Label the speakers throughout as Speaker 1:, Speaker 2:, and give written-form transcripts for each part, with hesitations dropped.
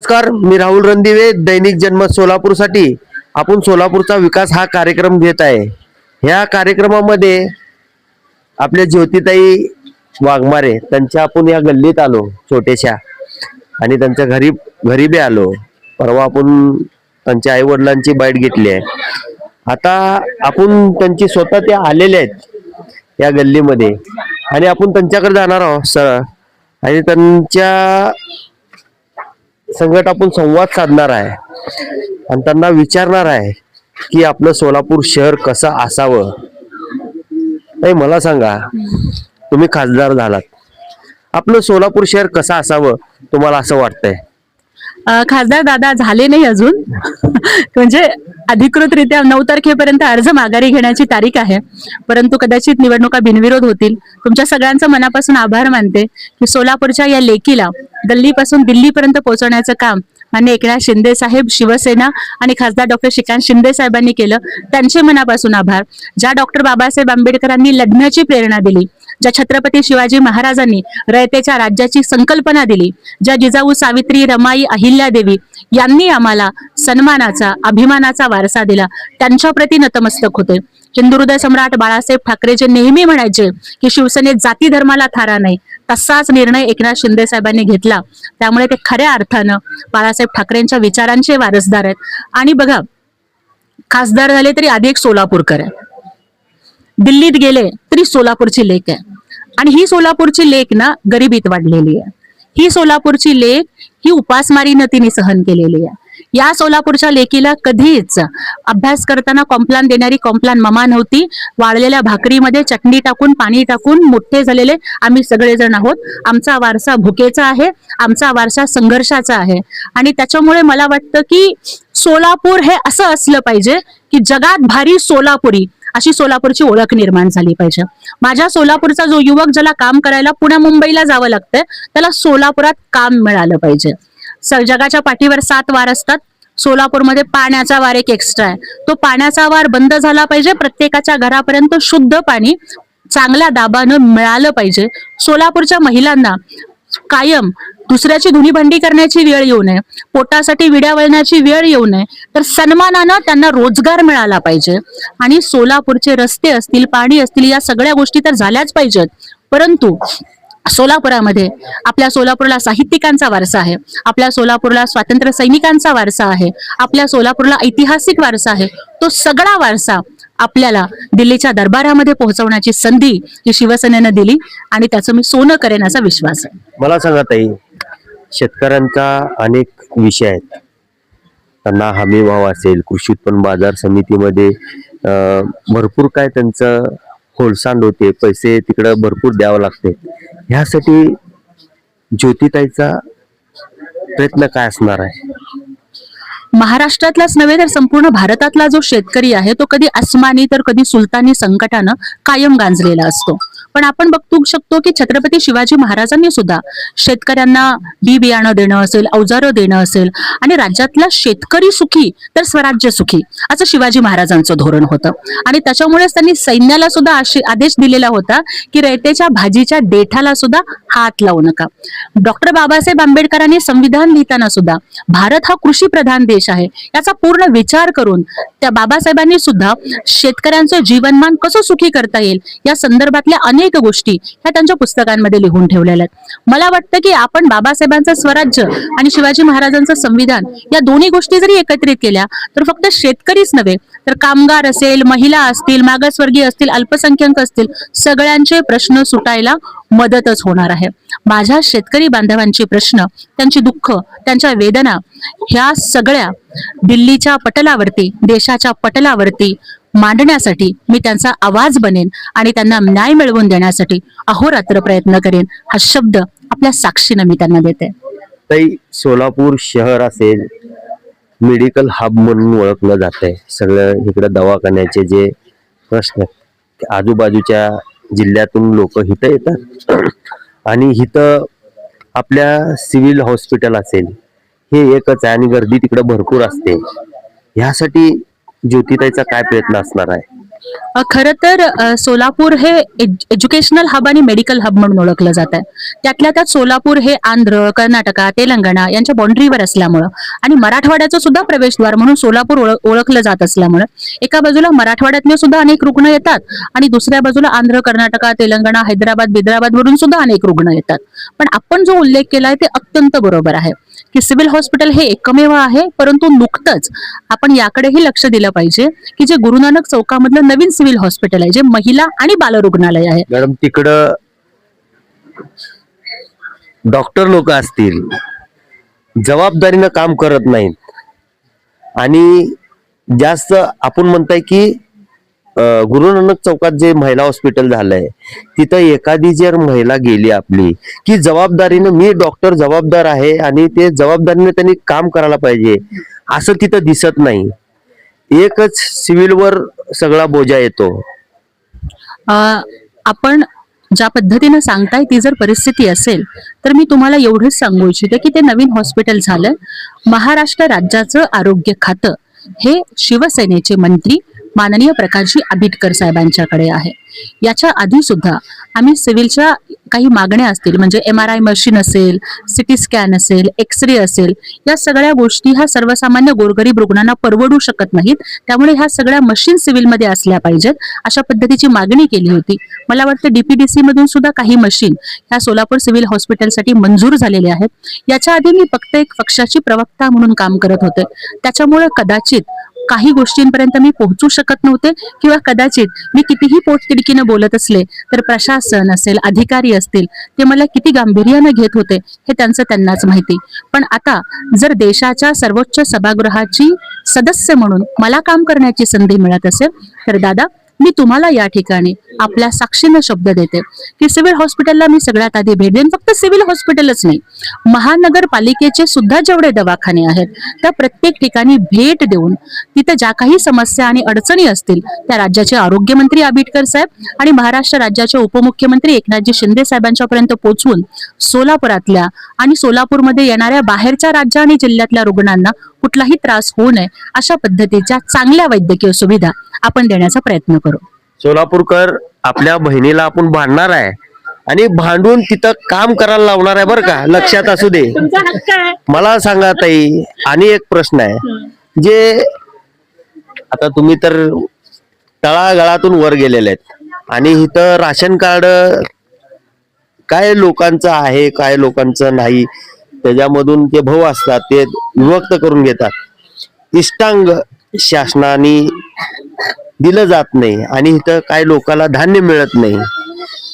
Speaker 1: नमस्कार, मी राहुल रणदिवे, दैनिक जनमत सोलापूरसाठी आपण सोलापूरचा विकास हा कार्यक्रम घेत आहे. ह्या कार्यक्रमामध्ये आपल्या ज्योतिताई वाघमारे त्यांच्या आपण या गल्लीत आलो छोट्याशा, आणि त्यांच्या घरी बी आलो. परवा आपण त्यांच्या आई वडिलांची बाईट घेतली आहे. आता आपण त्यांची स्वतः ते आलेले आहेत या गल्लीमध्ये, आणि आपण त्यांच्याकडे जाणार आहोत सर, आणि त्यांच्या संगत आपण संवाद साधणार आहे आणि त्यांना विचारणार आहे की आपलं सोलापूर शहर कसं असावं. नाही, मला सांगा, तुम्ही खासदार झालात, आपलं सोलापूर शहर कसं असावं तुम्हाला असं वाटतंय?
Speaker 2: खासदार दादा झाले नाही अजून म्हणजे अधिकृतरित्या 9 तारखेपर्यंत अर्ज माघारी घेण्याची तारीख आहे, परंतु कदाचित निवडणुका बिनविरोध होतील. तुमच्या सगळ्यांचं मनापासून आभार मानते की सोलापूरच्या या लेकीला गल्लीपासून दिल्लीपर्यंत पोहोचवण्याचं काम माननीय एकनाथ शिंदे साहेब, शिवसेना आणि खासदार डॉक्टर श्रीकांत शिंदे साहेबांनी केलं. त्यांचे मनापासून आभार. ज्या डॉक्टर बाबासाहेब आंबेडकरांनी लढण्याची प्रेरणा दिली, ज्या छत्रपती शिवाजी महाराजांनी रयतेच्या राज्याची संकल्पना दिली, ज्या जिजाऊ, सावित्री, रमाई, अहिल्यादेवी यांनी आम्हाला सन्मानाचा, अभिमानाचा वारसा दिला, त्यांच्या प्रती नतमस्तक होते. हिंदुहृदय सम्राट बाळासाहेब ठाकरे जे नेहमी म्हणायचे की शिवसेनेत जाती धर्माला थारा नाही, तसाच निर्णय एकनाथ शिंदे साहेबांनी घेतला. त्यामुळे ते खऱ्या अर्थानं बाळासाहेब ठाकरेंच्या विचारांचे वारसदार आहेत. आणि बघा, खासदार झाले तरी आधी एक सोलापूरकर आहे, दिल्लीत गेले तरी सोलापूरची लेक आहे, आणि ही सोलापूरची लेक ना गरिबीत वाढलेली आहे. ही सोलापूरची लेक ही उपासमारीनं तिने सहन केलेली आहे. या सोलापूरच्या लेकीला कधीच अभ्यास करताना कॉम्प्लान देणारी कॉम्प्लान ममा नव्हती. वाळलेल्या भाकरीमध्ये चटणी टाकून, पाणी टाकून मोठे झालेले आम्ही सगळेजण आहोत. आमचा वारसा भुकेचा आहे, आमचा वारसा संघर्षाचा आहे. आणि त्याच्यामुळे मला वाटतं की सोलापूर हे असं असलं पाहिजे की जगात भारी सोलापुरी अशी सोलापूरची ओळख निर्माण झाली पाहिजे. माझ्या सोलापूरचा जो युवक ज्याला काम करायला पुण्या मुंबईला जावं लागतंय, त्याला सोलापुरात काम मिळालं पाहिजे. जगाच्या पाठीवर 7 वार असतात, सोलापूरमध्ये पाण्याचा वार एक एक्स्ट्रा आहे. तो पाण्याचा वार बंद झाला पाहिजे. प्रत्येकाच्या घरापर्यंत शुद्ध पाणी चांगल्या दाबानं मिळालं पाहिजे. सोलापूरच्या महिलांना कायम दुसऱ्याची धुनी भांडी करण्याची वेळ येऊ नये, पोटासाठी विड्या वळण्याची वेळ येऊ नये, तर सन्मानानं त्यांना रोजगार मिळाला पाहिजे. आणि सोलापूरचे रस्ते असतील, पाणी असतील, या सगळ्या गोष्टी तर झाल्याच पाहिजेत. परंतु सोलापुरामध्ये आपल्या सोलापूरला साहित्यिकांचा वारसा आहे, आपल्या सोलापूरला स्वातंत्र्य सैनिकांचा वारसा आहे, आपल्या सोलापूरला ऐतिहासिक वारसा आहे. तो सगळा वारसा आपल्याला दिल्लीच्या दरबारामध्ये पोहोचवण्याची संधी ही शिवसेनेनं दिली, आणि त्याचं मी सोनं करेन असा विश्वास आहे.
Speaker 1: मला सांगा ताई, शेतकऱ्यांचा अनेक विषय आहेत. त्यांना हमी भाव असेल, कृषी उत्पन्न बाजार समितीमध्ये भरपूर काय त्यांचं होलसांड होते, पैसे तिकडं भरपूर द्यावं लागते. ह्यासाठी ज्योतिताईचा प्रयत्न काय असणार आहे?
Speaker 2: महाराष्ट्रातलाच नव्हे तर संपूर्ण भारतातला जो शेतकरी आहे तो कधी अस्मानी तर कधी सुलतानी संकटानं कायम गांजलेला असतो. पण आपण बघू शकतो की छत्रपती शिवाजी महाराजांनी सुद्धा शेतकऱ्यांना बी बियाणं देणं असेल, अवजारं देणं असेल, आणि राज्यातला शेतकरी सुखी तर स्वराज्य सुखी असं शिवाजी महाराजांचं धोरण होतं. आणि त्याच्यामुळेच त्यांनी सैन्याला सुद्धा आदेश दिलेला होता की रयतेच्या भाजीच्या देठाला सुद्धा हात लावू नका. डॉक्टर बाबासाहेब आंबेडकरांनी संविधान लिहिताना सुद्धा भारत हा कृषी प्रधान देश आहे याचा पूर्ण विचार करून त्या बाबासाहेबांनी सुद्धा शेतकऱ्यांचं जीवनमान कसं सुखी करता येईल या संदर्भातल्या अनेक गोष्टी ह्या त्यांच्या पुस्तकांमध्ये लिहून ठेवलेल्या आहेत. मला वाटतं की आपण बाबासाहेबांचं स्वराज्य आणि शिवाजी महाराजांचं संविधान या दोन्ही गोष्टी जरी एकत्रित केल्या तर फक्त शेतकरीच नव्हे तर कामगार असेल, महिला असतील, मागासवर्गीय असतील, अल्पसंख्याक असतील, सगळ्यांचे प्रश्न सुटायला मदतच होणार आहे. माझ्या शेतकरी बांधवांची प्रश्न, त्यांची दुःख, त्यांच्या वेदना ह्या सगळ्या दिल्लीच्या पटलावरती, देशाच्या पटलावरती मांडण्यासाठी मी त्यांचा आवाज बनेन आणि त्यांना न्याय मिळवून देण्यासाठी अहोरात्र प्रयत्न करेन हा शब्द आपल्या साक्षीनं मी त्यांना देते.
Speaker 1: ताई, सोलापूर शहर असेल, मेडिकल हब म्हणून ओळखलं जात आहे. सगळं इकडं दवाखान्याचे जे प्रश्न, आजूबाजूच्या जिल्ह्यातून लोक इथं येतात, आणि इथं आपल्या सिव्हिल हॉस्पिटल असेल हे एकच आहे, आणि गर्दी तिकडे भरपूर असते. ह्यासाठी ज्योतिताईचा काय प्रयत्न असणार आहे?
Speaker 2: खरं तर सोलापूर हे एज्युकेशनल हब आणि मेडिकल हब म्हणून ओळखलं जात आहे. त्यातल्या त्यात सोलापूर हे आंध्र, कर्नाटका, तेलंगणा यांच्या बाउंड्रीवर असल्यामुळं आणि मराठवाड्याचं सुद्धा प्रवेशद्वार म्हणून सोलापूर ओळखलं जात असल्यामुळं एका बाजूला मराठवाड्यातले सुद्धा अनेक रुग्ण येतात आणि दुसऱ्या बाजूला आंध्र, कर्नाटका, तेलंगणा, हैदराबाद वरून सुद्धा अनेक रुग्ण येतात. पण आपण जो उल्लेख केलाय ते अत्यंत बरोबर आहे की सिव्हिल हॉस्पिटल हे एकमेव आहे, परंतु नुकतंच आपण याकडेही लक्ष दिलं पाहिजे की जे गुरु नानक चौकामधलं नवीन सिव्हिल हॉस्पिटल आहे, जे महिला आणि बाल रुग्णालय आहे.
Speaker 1: मॅडम तिकडं डॉक्टर लोक असतील, जबाबदारीनं काम करत नाहीत आणि जास्त आपण म्हणताय की गुरु नानक चौकात जे महिला हॉस्पिटल झालंय तिथं एखादी जर महिला गेली आपली की जबाबदारीनं मी डॉक्टर जबाबदार आहे आणि ते जबाबदारीने त्यांनी काम करायला पाहिजे असं तिथं दिसत नाही. एकच सिव्हिलवर सगळा बोजा येतो.
Speaker 2: आपण ज्या पद्धतीनं सांगताय ती जर परिस्थिती असेल तर मी तुम्हाला एवढंच सांगू इच्छिते की ते नवीन हॉस्पिटल झालं. महाराष्ट्र राज्याचं आरोग्य खातं हे शिवसेनेचे मंत्री माननीय प्रकाशजी आंबेडकर साहेबांच्याकडे आहे. याच्या आधी सुद्धा आम्ही सिव्हिलच्या काही मागण्या असतील, म्हणजे MRI मशीन असेल, सिटी स्कॅन असेल, एक्सरे असेल, या सगळ्या गोष्टी ह्या सर्वसामान्य गोरगरीब रुग्णांना परवडू शकत नाहीत. त्यामुळे ह्या सगळ्या मशीन सिव्हिलमध्ये असल्या पाहिजेत अशा पद्धतीची मागणी केली होती. मला वाटतं DPDC मधून सुद्धा काही मशीन ह्या सोलापूर सिव्हिल हॉस्पिटलसाठी मंजूर झालेले आहेत. याच्या आधी मी फक्त एक पक्षाची प्रवक्ता म्हणून काम करत होते, त्याच्यामुळे कदाचित काही गोष्टींपर्यंत मी पोहोचू शकत नव्हते किंवा कदाचित मी कितीही पोटतिडकीनं बोलत असले तर प्रशासन असेल, अधिकारी असतील, ते मला किती गांभीर्यानं घेत होते हे त्यांनाच माहिती. पण आता जर देशाच्या सर्वोच्च सभागृहाची सदस्य म्हणून मला काम करण्याची संधी मिळत असेल तर दादा, मी तुम्हाला या ठिकाणी आपल्या साक्षीनं शब्द देते की सिव्हिल हॉस्पिटलला मी सगळ्यात आधी भेट देईन. फक्त सिव्हिल हॉस्पिटलच नाही, महानगरपालिकेचे सुद्धा जेवढे दवाखाने आहेत त्या प्रत्येक ठिकाणी भेट देऊन तिथे ज्या काही समस्या आणि अडचणी असतील त्या राज्याचे आरोग्यमंत्री आंबेडकर साहेब आणि महाराष्ट्र राज्याचे उपमुख्यमंत्री एकनाथजी शिंदे साहेबांच्या पर्यंत पोहोचवून सोलापुरातल्या आणि सोलापूरमध्ये येणाऱ्या बाहेरच्या राज्य आणि जिल्ह्यातल्या रुग्णांना कुठलाही त्रास होऊ नये अशा पद्धतीच्या चांगल्या वैद्यकीय सुविधा आपण देण्याचा प्रयत्न करू.
Speaker 1: सोलापूरकर आपल्या बहिणीला आपण भांडणार आहे आणि भांडून तिथं काम करायला लावणार आहे, बरं का, लक्षात असू दे. मला सांगा ताई, आणि एक प्रश्न आहे, जे आता तुम्ही तर तळागाळातून वर गेलेले आहेत आणि इथं राशन कार्ड काय लोकांचं आहे काय लोकांचं नाही, त्याच्यामधून ते भाऊ असतात ते विभक्त करून घेतात. इष्टांग शासनाने दिलं जात नाही आणि इथं काय लोकांना धान्य मिळत नाही.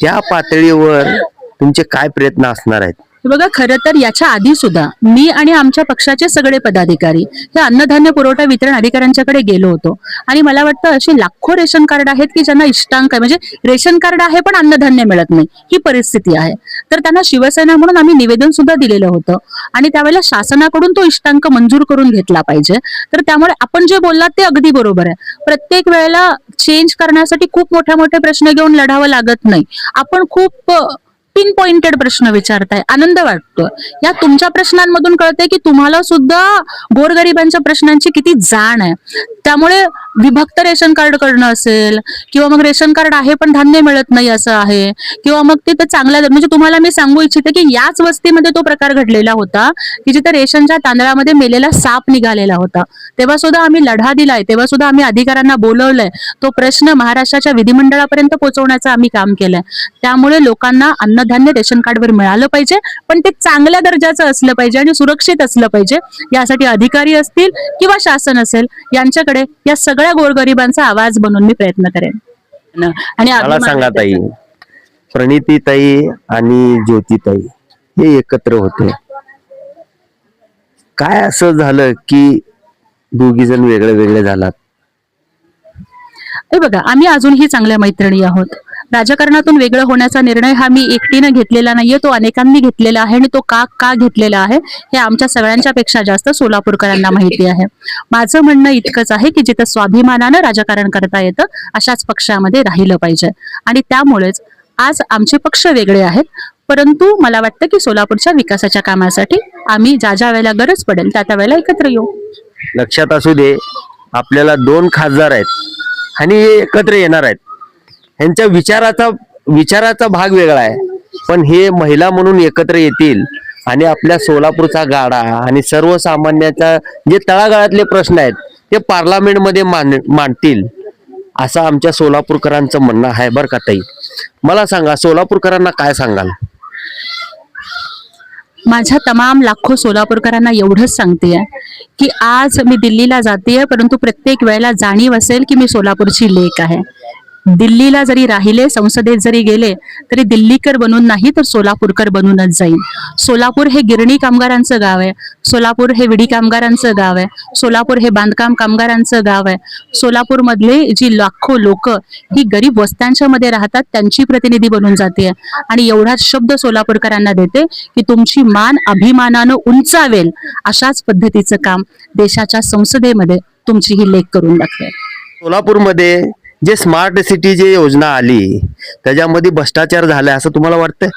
Speaker 1: त्या पातळीवर तुमचे काय प्रयत्न असणार आहेत?
Speaker 2: बघा, खरं तर याच्या आधी सुद्धा मी आणि आमच्या पक्षाचे सगळे पदाधिकारी हे अन्नधान्य पुरवठा वितरण अधिकाऱ्यांच्याकडे गेलो होतो आणि मला वाटतं अशी लाखो रेशन कार्ड आहेत की ज्यांना इष्टांक आहे, म्हणजे रेशन कार्ड आहे पण अन्नधान्य मिळत नाही, ही परिस्थिती आहे. तर त्यांना शिवसेना म्हणून आम्ही निवेदन सुद्धा दिलेलं होतं आणि त्यावेळेला शासनाकडून तो इष्टांक मंजूर करून घेतला पाहिजे. तर त्यामुळे आपण जे बोललात ते अगदी बरोबर आहे. प्रत्येक वेळेला चेंज करण्यासाठी खूप मोठे प्रश्न घेऊन लढावं लागत नाही. आपण खूप पिन पॉइंटेड प्रश्न विचारताय, आनंद वाटतो. या तुमच्या प्रश्नांमधून कळतंय की तुम्हाला सुद्धा गोरगरिबांच्या प्रश्नांची किती जाण आहे. त्यामुळे विभक्त रेशन कार्ड करणं असेल किंवा मग रेशन कार्ड आहे पण धान्य मिळत नाही असं आहे, किंवा मग तिथं चांगल्या, म्हणजे तुम्हाला मी सांगू इच्छिते की याच वस्तीमध्ये तो प्रकार घडलेला होता की जिथे रेशनच्या तांदळामध्ये मेलेला साप निघालेला होता. तेव्हा सुद्धा आम्ही लढा दिलाय, तेव्हा सुद्धा आम्ही अधिकाऱ्यांना बोलवलंय, तो प्रश्न महाराष्ट्राच्या विधिमंडळापर्यंत पोहोचवण्याचं आम्ही काम केलंय. त्यामुळे लोकांना अन्नधान्य रेशन कार्डवर मिळालं पाहिजे, पण ते चांगल्या दर्जाचं असलं पाहिजे आणि सुरक्षित असलं पाहिजे. यासाठी अधिकारी असतील किंवा शासन असेल यांच्याकडे या सगळ्या गोरगरिबांचा आवाज बनून मी प्रयत्न करेन. आणि
Speaker 1: मला सांगा ताई, प्रणिती ताई आणि ज्योती ताई हे एकत्र होते, काय असं झालं की दोघी जण वेगळे वेगळे झालात?
Speaker 2: हे बघा, आम्ही अजूनही चांगल्या मैत्रिणी आहोत. राजकारणातून वेगळं होण्याचा निर्णय हा मी एकटीनं घेतलेला नाहीये, तो अनेकांनी घेतलेला आहे आणि तो का घेतलेला आहे हे आमच्या सगळ्यांच्या पेक्षा जास्त सोलापूरकरांना माहिती आहे. माझं म्हणणं इतकंच आहे की जिथं स्वाभिमानानं राजकारण करता येतं अशाच पक्षामध्ये राहिलं पाहिजे आणि त्यामुळेच आज आमचे पक्ष वेगळे आहेत, परंतु मला वाटतं की सोलापूरच्या विकासाच्या कामासाठी आम्ही ज्या वेळेला गरज पडेल त्या वेळेला एकत्र येऊ.
Speaker 1: लक्षात असू दे, आपल्याला 2 खासदार आहेत, आणि हे एकत्र येणार आहेत. ह्यांच्या विचाराचा भाग वेगळा आहे, पण हे महिला म्हणून एकत्र येतील आणि आपल्या सोलापूरचा गाडा आणि सर्वसामान्याचा जे तळागाळातले प्रश्न आहेत ते पार्लमेंटमध्ये मांडतील असं आमच्या सोलापूरकरांचं म्हणणं आहे बरं का ताई. मला सांगा, सोलापूरकरांना काय सांगाल?
Speaker 2: माझ्या तमाम लाखो सोलापूरकरांना एवढंच सांगतेय की आज मी दिल्लीला जातेय, परंतु प्रत्येक वेळेला जाणीव असेल की मी सोलापूरची लेक आहे. दिल्लीला जरी राहिले, संसदेत जरी गेले, तरी दिल्लीकर बनून नाही तर सोलापूरकर बनूनच जाईन. सोलापूर हे गिरणी कामगारांचं गाव आहे, सोलापूर हे विडी कामगारांचं गाव आहे, सोलापूर हे बांधकाम कामगारांचं गाव आहे. सोलापूर मधले जी लाखो लोक ही गरीब वस्त्यांच्या मध्ये राहतात, त्यांची प्रतिनिधी बनून जाते. आणि एवढाच शब्द सोलापूरकरांना देते की तुमची मान अभिमानानं उंचावेल अशाच पद्धतीचं काम देशाच्या संसदेमध्ये तुमची ही लेख करून दाखवेल.
Speaker 1: सोलापूरमध्ये जे स्मार्ट सिटी जी योजना आली त्याच्यामध्ये भ्रष्टाचार झालाय असं तुम्हाला वाटतंय?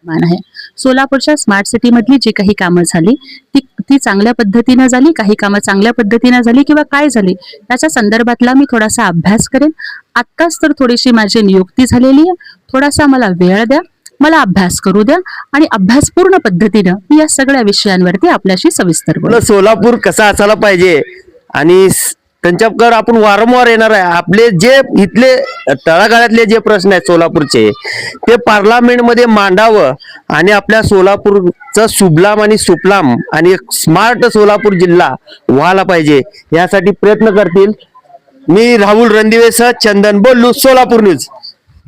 Speaker 2: मान आहे. सोलापूरच्या स्मार्ट सिटी मधली जी काही कामं झाली ती चांगल्या पद्धतीनं झाली, काही कामं चांगल्या पद्धतीनं झाली किंवा काय झाली त्याच्या संदर्भातला मी थोडासा अभ्यास करेन. आत्ताच तर थोडीशी माझी नियुक्ती झालेली आहे, थोडासा मला वेळ द्या, मला अभ्यास करू द्या आणि अभ्यास पूर्ण पद्धतीनं मी या सगळ्या विषयांवरती आपल्याशी सविस्तर बोलेन.
Speaker 1: आपलं सोलापूर कसा असायला पाहिजे आणि त्यांच्याकडे आपण वारंवार येणार आहे. आपले जे इथले तळागाळातले जे प्रश्न आहेत सोलापूरचे ते पार्लमेंटमध्ये मांडावं आणि आपल्या सोलापूरचं सुबलाम आणि सुफलाम आणि एक स्मार्ट सोलापूर जिल्हा व्हायला पाहिजे यासाठी प्रयत्न करतील. मी राहुल रणदिवे सह चंदन बोलू, सोलापूर न्यूज.